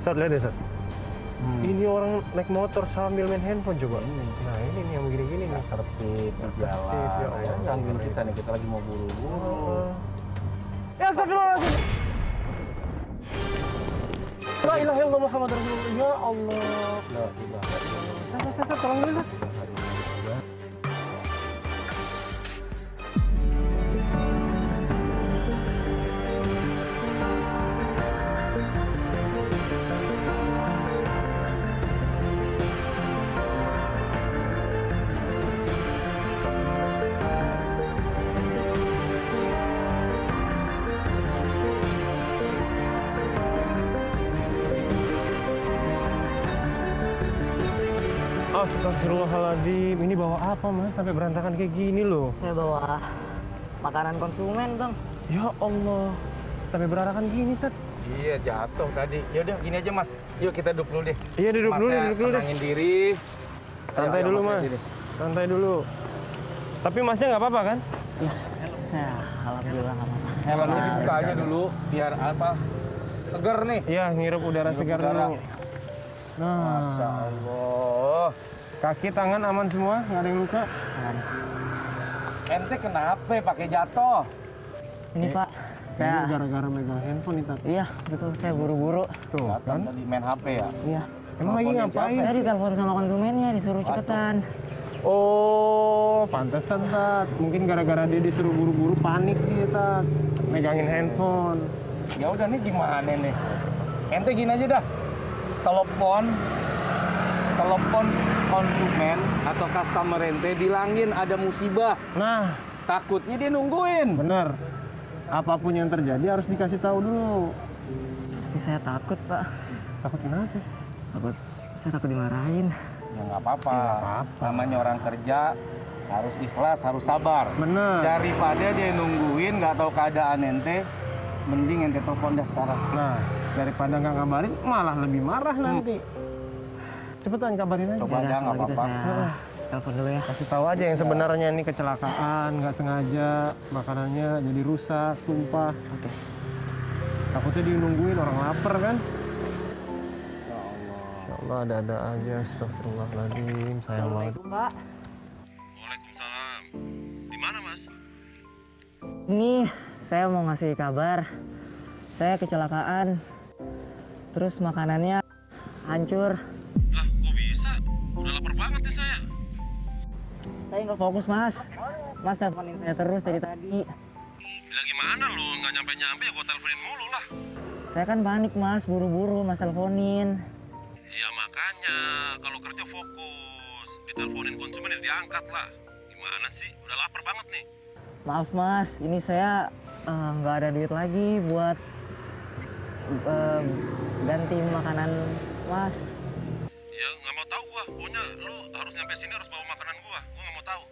Sat, lihat deh, Sat. Ini orang naik motor sambil main handphone coba. Nah, ini nih yang begini-gini nih. Tertib di jalan. Ya Allah, Gangguin kita nih, kita lagi mau buru-buru. Ya, astagfirullahaladzim. La ilaha illallah Muhammad Rasulullah. Ya Allah. La ilaha illallah. Sat, tolong dulu, Sat. Astagfirullahaladzim, ini bawa apa Mas? Sampai berantakan kayak gini loh. Saya bawa makanan konsumen, Bang. Ya Allah, sampai berantakan gini, Sat. Iya, jatuh tadi. Yaudah, gini aja Mas. Yuk kita duduk dulu deh. Iya, duduk dulu deh. Tenangin diri. Santai dulu, Mas. Santai dulu. Tapi Masnya nggak apa-apa kan? Ya, saya alhamdulillah nggak apa-apa. Helmnya dibuka aja dulu, biar apa? Seger nih. Iya, ngirup udara segar dulu. Nah, Masya Allah. kaki tangan aman semua, nggak ada yang luka. Ente kenapa pakai jatuh? Ini Pak, Ini saya... gara-gara megang handphone nih, Tat. Iya, betul. Saya buru-buru. Tuh, Datang kan? tadi main HP ya? Iya. Emang lagi ngapain? Saya ditelepon sama konsumennya, disuruh cepetan. Oh, pantesan, Tat. Mungkin gara-gara dia disuruh buru-buru, panik dia, Tat. Megangin handphone. Ya udah nih gimana nih? Ente gini aja dah. Telepon konsumen atau customer ente bilangin ada musibah. Nah, Takutnya dia nungguin. bener. Apapun yang terjadi harus dikasih tahu dulu. Tapi saya takut, Pak. Takut kenapa? Saya takut dimarahin. Ya nggak apa-apa. Ya, nggak apa-apa. Namanya orang kerja harus ikhlas, harus sabar. Bener. Daripada dia nungguin nggak tahu keadaan ente, mending ente telepon dah sekarang. Nah, daripada nggak ngabarin, malah lebih marah nanti. Cepetan kabarin aja. Coba aja nggak Kalau gitu apa-apa. saya telepon dulu ya. Kasih tahu aja yang sebenarnya ini kecelakaan, nggak sengaja, makanannya jadi rusak, tumpah. Oke. Takutnya dia nungguin, orang lapar kan? Ya Allah. Ya Allah, ada-ada aja. Astagfirullahaladzim, sayang banget. Assalamualaikum, Pak. Waalaikumsalam. Di mana, Mas? Ini saya mau ngasih kabar. Saya kecelakaan. Terus makanannya hancur. Lah, kok bisa? Udah lapar banget ya saya. Saya nggak fokus, Mas. Mas teleponin saya terus dari tadi. Bilang gimana lu? Nggak nyampe-nyampe ya gue teleponin mulu lah. Saya kan panik, Mas. Buru-buru Mas teleponin. Ya makanya, kalau kerja fokus. Diteleponin konsumen ya diangkat lah. Gimana sih? Udah lapar banget nih. Maaf, Mas. Ini saya nggak ada duit lagi buat ganti makanan Mas. Ya nggak mau tahu gua. Pokoknya lu harus nyampe sini harus bawa makanan gua. Gua nggak mau tahu.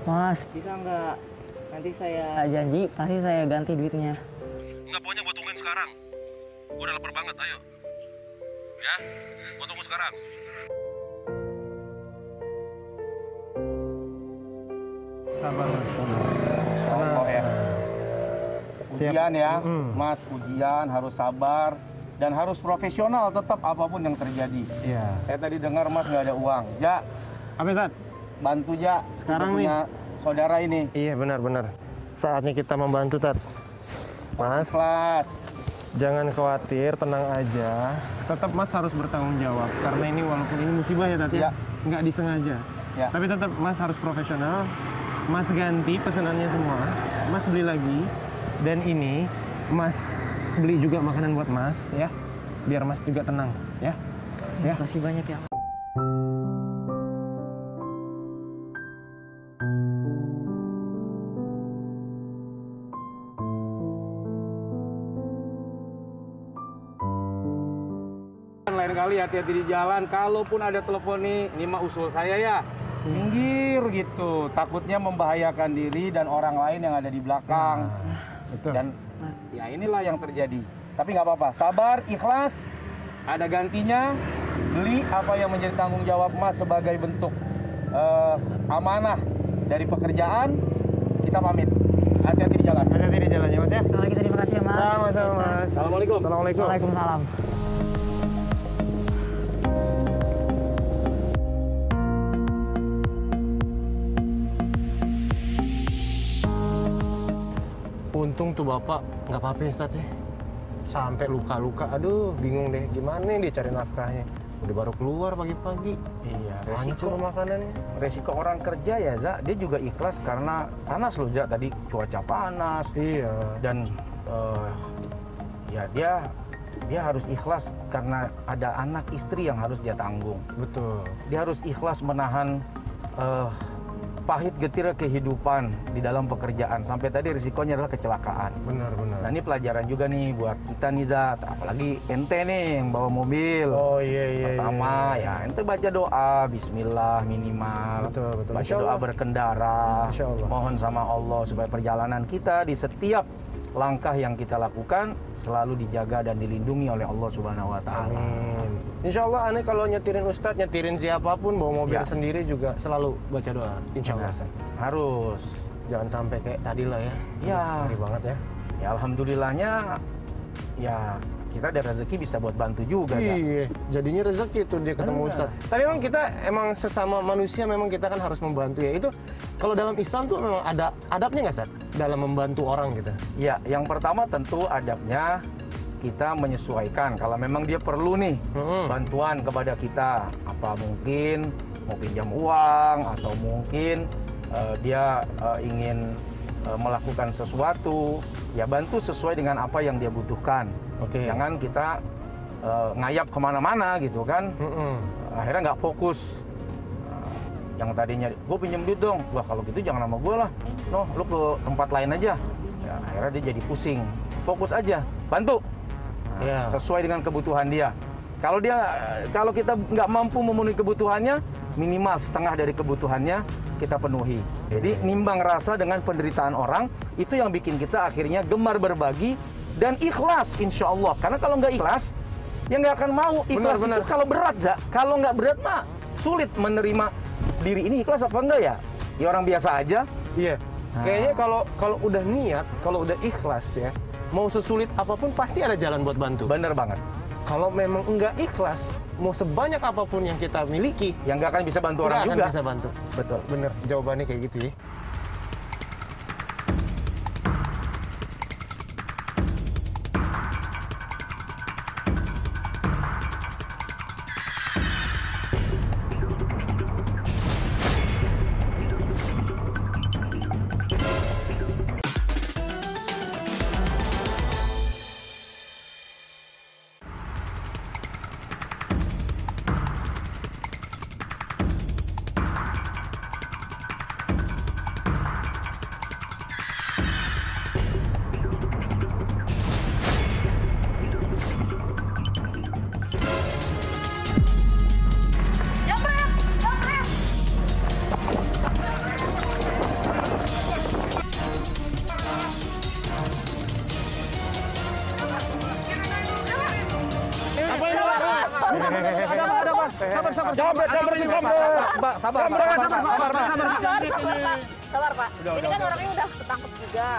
Mas, bisa nggak? Nanti saya janji, pasti saya ganti duitnya. Nggak, pokoknya gua tungguin sekarang. Gua udah lapar banget, ayo. Ya, gua tunggu sekarang. Sabar, Mas. Oh ya. Ujian ya, Mas. Ujian harus sabar dan harus profesional tetap apapun yang terjadi. Iya. Saya tadi dengar Mas nggak ada uang. Ya, Apa, Tat? bantu ya. Sekarang Kita punya saudara ini. Iya, benar-benar. Saatnya kita membantu, Tat. Mas, Kelas. jangan khawatir, tenang aja. Tetap Mas harus bertanggung jawab. Karena ini walaupun ini musibah ya, Tat, ya. Ya. Nggak disengaja. Ya. Tapi tetap Mas harus profesional. Mas ganti pesanannya semua. Mas beli lagi. Dan ini Mas beli juga makanan buat Mas, ya. Biar Mas juga tenang, ya. Ya. Terima kasih banyak ya. Lain kali hati-hati di jalan. Kalaupun ada telepon nih, ini mah usul saya ya. Minggir gitu. Takutnya membahayakan diri dan orang lain yang ada di belakang. Betul. Dan ya inilah yang terjadi. Tapi nggak apa-apa. Sabar, ikhlas. Ada gantinya. Beli apa yang menjadi tanggung jawab Mas sebagai bentuk amanah dari pekerjaan. Kita pamit. Hati-hati di jalan. Hati-hati di jalan ya, Mas, ya. Sekali lagi terima kasih ya, Mas. Sama-sama Mas. Assalamualaikum. Assalamualaikum. Waalaikumsalam. Untung tuh bapak nggak apa-apa ya Ustadz ya. Sampai luka-luka, aduh bingung deh gimana nih dia cari nafkahnya. Udah baru keluar pagi-pagi, Iya, hancur makanannya. resiko orang kerja ya, Za, dia juga ikhlas karena panas loh, Za, tadi cuaca panas Iya, dan ya dia harus ikhlas karena ada anak istri yang harus dia tanggung. betul. Dia harus ikhlas menahan pahit getir kehidupan di dalam pekerjaan sampai tadi risikonya adalah kecelakaan. Benar-benar. Nah ini pelajaran juga nih buat kita nih, Za, apalagi ente nih yang bawa mobil. Oh iya. Pertama ya ente baca doa Bismillah minimal. Betul. Baca Insya doa Allah. berkendara. Insya Allah. Mohon sama Allah supaya perjalanan kita di setiap langkah yang kita lakukan selalu dijaga dan dilindungi oleh Allah Subhanahu wa taala. Amin. Insya Allah aneh kalau nyetirin Ustadz, nyetirin siapapun bawa mobil Ya. sendiri juga selalu baca doa. Insya Allah Ustadz. Harus. Jangan sampai kayak tadi lah ya. Ya. Ngeri banget ya. Ya alhamdulillahnya ya kita ada rezeki bisa buat bantu juga, Za. Iya, jadinya rezeki tuh dia ketemu Benar. Ustadz. Tapi memang kita emang sesama manusia memang kita kan harus membantu ya. Itu kalau dalam Islam tuh memang ada adabnya nggak Ustadz? Dalam membantu orang gitu. Ya, yang pertama tentu adabnya kita menyesuaikan. Kalau memang dia perlu nih bantuan kepada kita, apa mungkin mau pinjam uang atau mungkin dia ingin melakukan sesuatu, ya bantu sesuai dengan apa yang dia butuhkan. Oke. Jangan kita ngayap kemana-mana gitu kan. Akhirnya nggak fokus. Yang tadinya gue pinjam duit dong, wah kalau gitu jangan sama gue lah, noh lu ke tempat lain aja. Ya, akhirnya dia jadi pusing. Fokus aja, bantu. Iya. Sesuai dengan kebutuhan dia. Kalau kita nggak mampu memenuhi kebutuhannya, minimal setengah dari kebutuhannya kita penuhi. Jadi nimbang rasa dengan penderitaan orang, itu yang bikin kita akhirnya gemar berbagi dan ikhlas insya Allah. Karena kalau nggak ikhlas, ya nggak akan mau. Ikhlas Benar. itu kalau berat, Za. Kalau nggak berat mah sulit menerima diri ini ikhlas apa enggak ya? Ya orang biasa aja. Iya. Kayaknya kalau udah niat, kalau udah ikhlas ya, mau sesulit apapun pasti ada jalan buat bantu. Bener banget. Kalau memang enggak ikhlas, mau sebanyak apapun yang kita miliki, Yang nggak akan bisa bantu orang nggak akan juga. bisa bantu. Betul. Bener, jawabannya kayak gitu ya. Sabar, Pak. Ini kan orangnya udah ketangkep juga.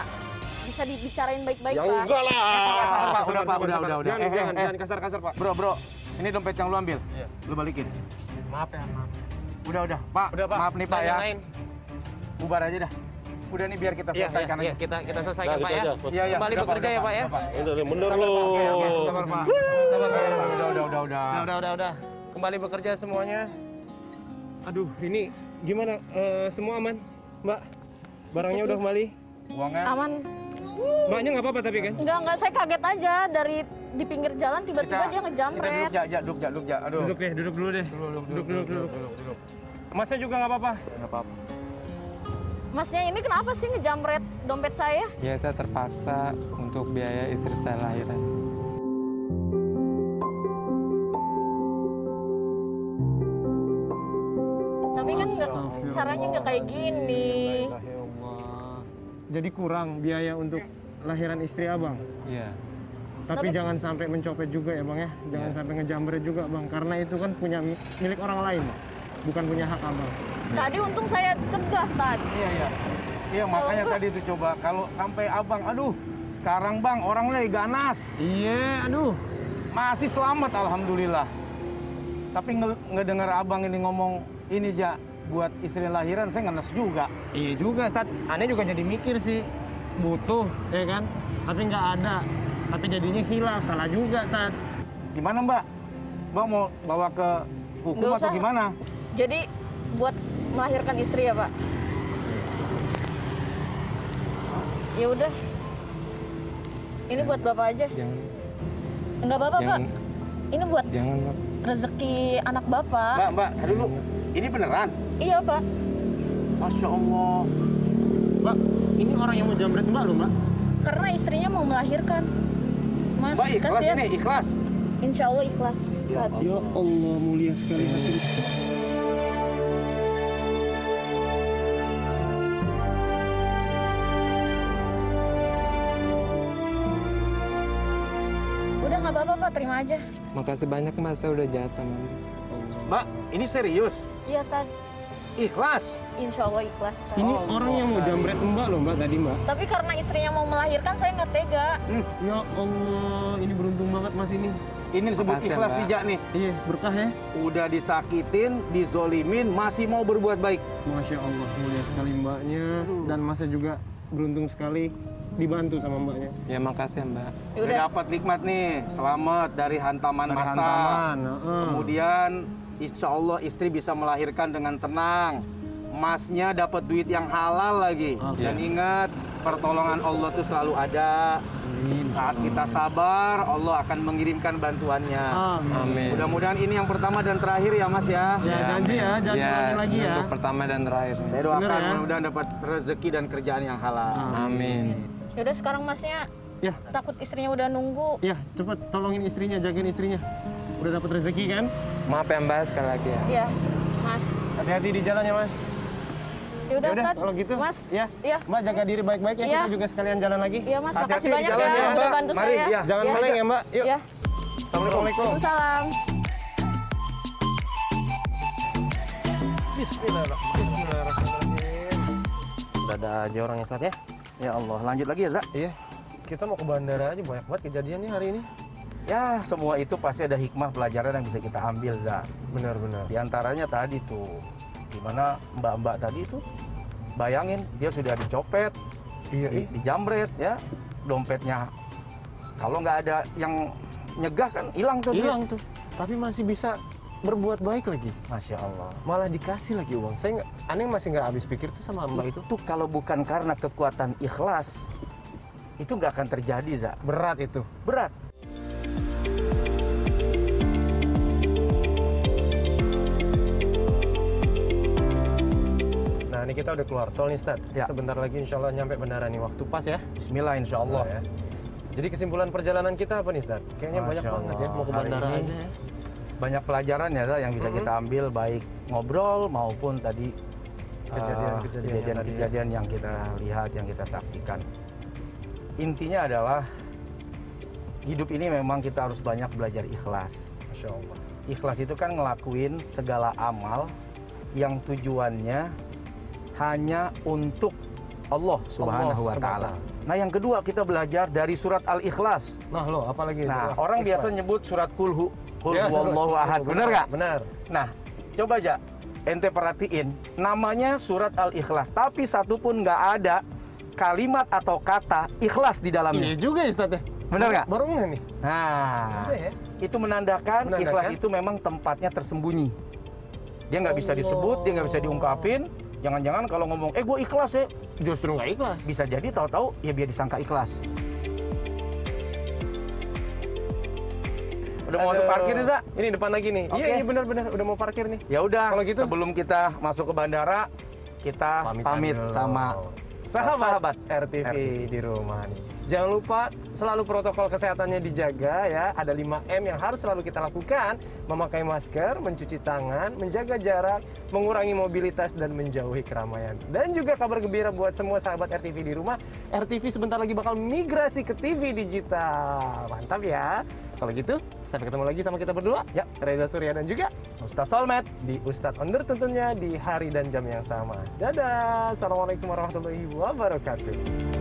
Bisa dibicarain baik-baik, Pak. Enggak lah. Udah. Jangan kasar-kasar Pak. Bro, ini dompet yang lu ambil. Lu balikin. Maaf ya, maaf. Udah, Pak. Udah, Pak. Maaf nih, Pak Dan ya. yang lain. Bubar aja dah. Udah nih biar kita selesaikan aja. kita selesaikan Nah, Pak gitu ya. aja. Iya. Kembali Udah, bekerja ya Pak ya. Bener lu. Sabar Pak. Sabar. Udah. Kembali bekerja semuanya. Aduh, ini gimana? Semua aman, Mbak? Barangnya udah kembali? Uangnya Aman. Mbaknya nggak apa-apa tapi kan? Enggak, saya kaget aja dari di pinggir jalan tiba-tiba dia ngejamret. Kita duduk, Ja. Aduh. Duduk dulu deh. Duduk. Masnya juga nggak apa-apa? Nggak apa-apa. Masnya ini kenapa sih ngejamret dompet saya? Ya saya terpaksa untuk biaya istri saya lahiran. Tapi kan caranya nggak kayak gini. Jadi kurang biaya untuk lahiran istri abang. Iya. Tapi Tapi- jangan sampai mencopet juga ya bang ya. Jangan sampai ngejamret juga bang. Karena itu kan punya milik orang lain. Bukan punya hak abang. Tadi untung saya cegah tadi. Iya, makanya tadi itu coba kalau sampai abang, aduh, Sekarang bang, orang lagi ganas. Iya, aduh. Masih selamat, alhamdulillah. Tapi ngedengar abang ini ngomong ini ja buat istri lahiran, saya ngenes juga. Iya juga, Ustaz. Aneh juga jadi mikir sih. Butuh, ya kan? Tapi nggak ada. Tapi jadinya hilaf, salah juga, Ustaz. Gimana mbak? Mbak mau bawa ke hukum Nggak atau usah. gimana? Jadi buat melahirkan istri ya Pak? Ya udah. Ini buat Bapak aja. Jangan, Enggak Bapak, Pak. jangan, Ini buat jangan, Pak. rezeki anak Bapak. Mbak, dulu. Ini beneran? Iya, Pak. Masya Allah. Mbak, ini orang yang mau jambret Mbak loh, Mbak. Karena istrinya mau melahirkan. Mas, Mbak ikhlas kasihan. ini, ikhlas. Insya Allah ikhlas. Ya Pak. Ya Allah, mulia sekali hati. Udah nggak apa-apa, Pak. Terima aja. Makasih banyak Mas, saya udah jahat sama Mas. Mbak, ini serius? Iya, Tad. Ikhlas? Insya Allah ikhlas. Tad. Ini orang yang mau jambret Mbak loh, Mbak, tadi, Mbak. Tapi karena istrinya mau melahirkan, saya nggak tega. Ya Allah, ini beruntung banget Mas ini. Ini disebut Makasih, ikhlas Mbak. nih, Jak nih. Iya, berkah ya. Udah disakitin, dizolimin, masih mau berbuat baik. Masya Allah, mulia sekali Mbaknya. Dan Masnya juga beruntung sekali dibantu sama Mbaknya. Ya makasih ya, Mbak. Ya Udah udah. dapat nikmat nih, selamat dari hantaman Dari masa. hantaman, Kemudian insya Allah istri bisa melahirkan dengan tenang. Masnya dapat duit yang halal lagi. Oke. Dan ingat, pertolongan Allah tuh selalu ada. Amin. Saat kita sabar, Allah akan mengirimkan bantuannya. Amin. Mudah-mudahan ini yang pertama dan terakhir ya Mas ya. Ya, janji ya, jangan Ya, ulangi lagi ya. untuk pertama dan terakhir. Saya doakan Bener ya? mudah-mudahan dapat rezeki dan kerjaan yang halal. Amin. Ya udah sekarang Masnya Ya, takut istrinya udah nunggu. ya, cepet tolongin istrinya, jagain istrinya. Udah dapat rezeki kan? Maaf ya Mbak sekali lagi ya. Iya, Mas. Hati-hati di jalan ya, Mas. Ya udah, Yaudah, Tad. kalau gitu, Mas. ya. Iya. Mbak jaga diri baik-baik ya, Iya. kita juga sekalian jalan lagi. Iya, Mas. Hati-hati Makasih di banyak jalan ya, ya, udah Mbak. bantu Mari, saya. ya. Jangan Ya. meleng ya, Mbak. Yuk. Ya. Assalamualaikum. Waalaikumsalam. Bismillahirrahmanirrahim. Udah ada aja orangnya, Ustaz ya. Ya Allah, lanjut lagi ya Zak. Iya. Kita mau ke bandara aja, banyak banget kejadiannya hari ini. Ya, semua itu pasti ada hikmah pelajaran yang bisa kita ambil, Zak. Benar-benar. Di antaranya tadi tuh, dimana mbak-mbak tadi tuh, bayangin dia sudah dicopet, Iya, dijamret ya, dompetnya. Kalau nggak ada yang nyegah kan hilang tuh. hilang tuh. Tapi masih bisa berbuat baik lagi. Masya Allah. Malah dikasih lagi uang. Saya nggak, aneh masih nggak habis pikir tuh sama Mbak itu. Itu kalau bukan karena kekuatan ikhlas, itu nggak akan terjadi, Zak. Berat itu. Berat. Nah, ini kita udah keluar tol nih, Ustaz. Ya. Sebentar lagi insya Allah nyampe bandara nih. Waktu pas ya. Bismillah, insya Allah. Ya. Jadi kesimpulan perjalanan kita apa nih, Ustaz? Kayaknya Masya banyak banget ya. Allah. Mau ke Hari bandara ini aja ya. Banyak pelajaran ya, Zak, yang bisa kita ambil, baik ngobrol maupun tadi kejadian-kejadian yang kita lihat, yang kita saksikan. Intinya adalah hidup ini memang kita harus banyak belajar ikhlas. Masya Allah. Ikhlas itu kan ngelakuin segala amal yang tujuannya hanya untuk Allah Subhanahu wa Ta'ala. Nah, yang kedua kita belajar dari surat Al-Ikhlas. Nah, lo apalagi? Nah, Wah, orang biasa ikhlas. nyebut surat Qul Ya, huwallahu ahad. Benar nggak? Benar. Nah, coba aja ente perhatiin, namanya surat Al-Ikhlas, tapi satu pun nggak ada kalimat atau kata ikhlas di dalamnya. Iya juga ya, Ustaz ya. Benar nggak? Baru nggak nih? Nah, Ada ya? itu menandakan ikhlas itu memang tempatnya tersembunyi. Dia nggak bisa disebut, dia nggak bisa diungkapin. Jangan-jangan kalau ngomong, gue ikhlas ya, Justru nggak ikhlas. bisa jadi tahu-tahu ya biar disangka ikhlas. Udah mau masuk parkir nih, Zak? Ini depan lagi nih. Oke. Iya, iya benar-benar. Udah mau parkir nih. Ya udah, Kalau gitu- sebelum kita masuk ke bandara, kita pamit dulu. sama sahabat RTV di rumah nih. Jangan lupa selalu protokol kesehatannya dijaga ya. Ada 5M yang harus selalu kita lakukan. Memakai masker, mencuci tangan, menjaga jarak, mengurangi mobilitas, dan menjauhi keramaian. Dan juga kabar gembira buat semua sahabat RTV di rumah. RTV sebentar lagi bakal migrasi ke TV digital. Mantap ya. Kalau gitu, sampai ketemu lagi sama kita berdua. Ya, Reza Surya dan juga Ustadz Solmed. di Ustadz Onder tentunya di hari dan jam yang sama. Dadah. Assalamualaikum warahmatullahi wabarakatuh.